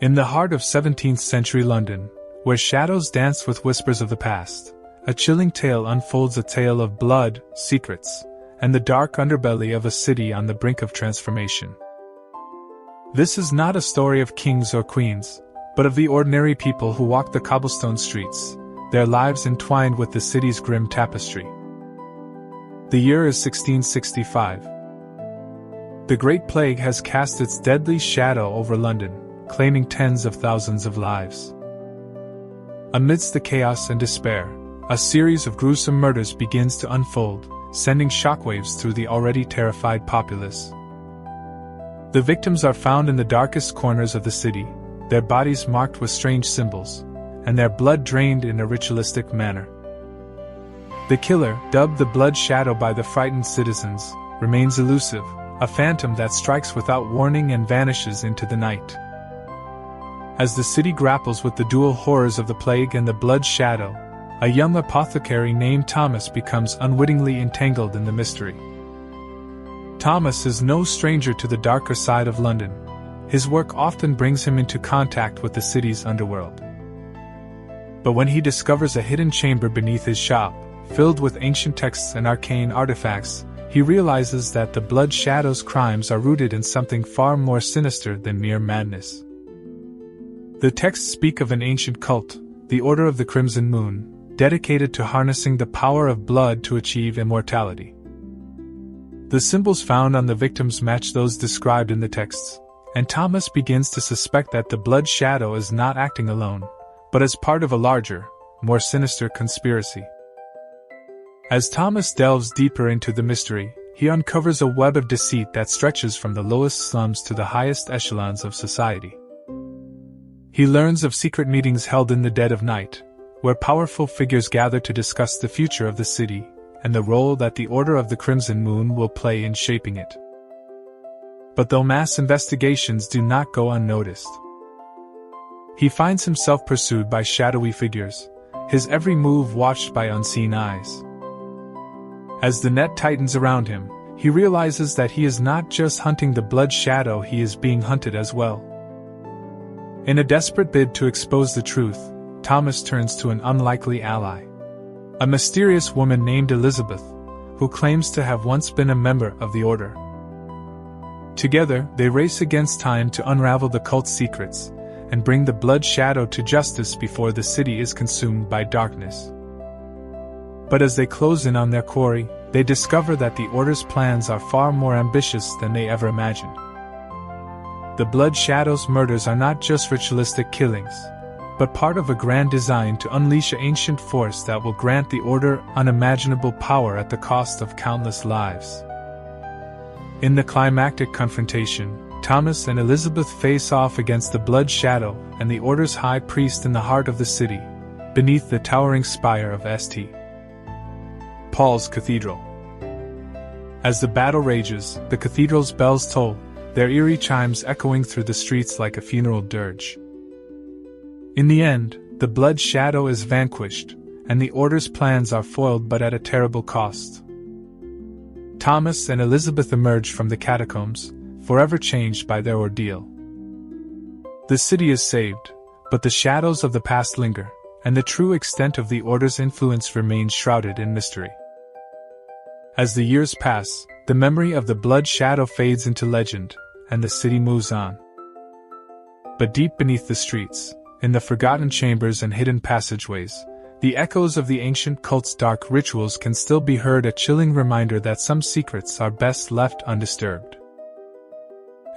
In the heart of 17th century London, where shadows dance with whispers of the past, a chilling tale unfolds, a tale of blood, secrets, and the dark underbelly of a city on the brink of transformation. This is not a story of kings or queens, but of the ordinary people who walk the cobblestone streets, their lives entwined with the city's grim tapestry. The year is 1665. The Great Plague has cast its deadly shadow over London, claiming tens of thousands of lives. Amidst the chaos and despair, a series of gruesome murders begins to unfold, sending shockwaves through the already terrified populace. The victims are found in the darkest corners of the city, their bodies marked with strange symbols, and their blood drained in a ritualistic manner. The killer, dubbed the Blood Shadow by the frightened citizens, remains elusive, a phantom that strikes without warning and vanishes into the night. As the city grapples with the dual horrors of the plague and the Blood Shadow, a young apothecary named Thomas becomes unwittingly entangled in the mystery. Thomas is no stranger to the darker side of London. His work often brings him into contact with the city's underworld. But when he discovers a hidden chamber beneath his shop, filled with ancient texts and arcane artifacts, he realizes that the Blood Shadow's crimes are rooted in something far more sinister than mere madness. The texts speak of an ancient cult, the Order of the Crimson Moon, dedicated to harnessing the power of blood to achieve immortality. The symbols found on the victims match those described in the texts, and Thomas begins to suspect that the Blood Shadow is not acting alone, but as part of a larger, more sinister conspiracy. As Thomas delves deeper into the mystery, he uncovers a web of deceit that stretches from the lowest slums to the highest echelons of society. He learns of secret meetings held in the dead of night, where powerful figures gather to discuss the future of the city, and the role that the Order of the Crimson Moon will play in shaping it. But though mass investigations do not go unnoticed, he finds himself pursued by shadowy figures, his every move watched by unseen eyes. As the net tightens around him, he realizes that he is not just hunting the Blood Shadow, he is being hunted as well. In a desperate bid to expose the truth, Thomas turns to an unlikely ally. A mysterious woman named Elizabeth, who claims to have once been a member of the Order. Together, they race against time to unravel the cult's secrets, and bring the Blood Shadow to justice before the city is consumed by darkness. But as they close in on their quarry, they discover that the Order's plans are far more ambitious than they ever imagined. The Blood Shadow's murders are not just ritualistic killings, but part of a grand design to unleash an ancient force that will grant the Order unimaginable power at the cost of countless lives. In the climactic confrontation, Thomas and Elizabeth face off against the Blood Shadow and the Order's high priest in the heart of the city, beneath the towering spire of St. Paul's Cathedral. As the battle rages, the cathedral's bells toll, their eerie chimes echoing through the streets like a funeral dirge. In the end, the Blood Shadow is vanquished, and the Order's plans are foiled, but at a terrible cost. Thomas and Elizabeth emerge from the catacombs, forever changed by their ordeal. The city is saved, but the shadows of the past linger, and the true extent of the Order's influence remains shrouded in mystery. As the years pass, the memory of the Blood Shadow fades into legend, and the city moves on. But deep beneath the streets, in the forgotten chambers and hidden passageways, the echoes of the ancient cult's dark rituals can still be heard, a chilling reminder that some secrets are best left undisturbed.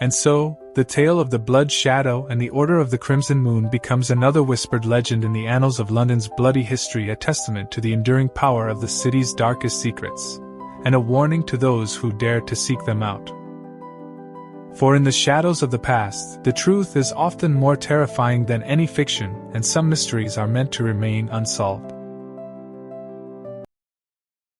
And so, the tale of the Blood Shadow and the Order of the Crimson Moon becomes another whispered legend in the annals of London's bloody history, a testament to the enduring power of the city's darkest secrets, and a warning to those who dare to seek them out. For in the shadows of the past, the truth is often more terrifying than any fiction, and some mysteries are meant to remain unsolved.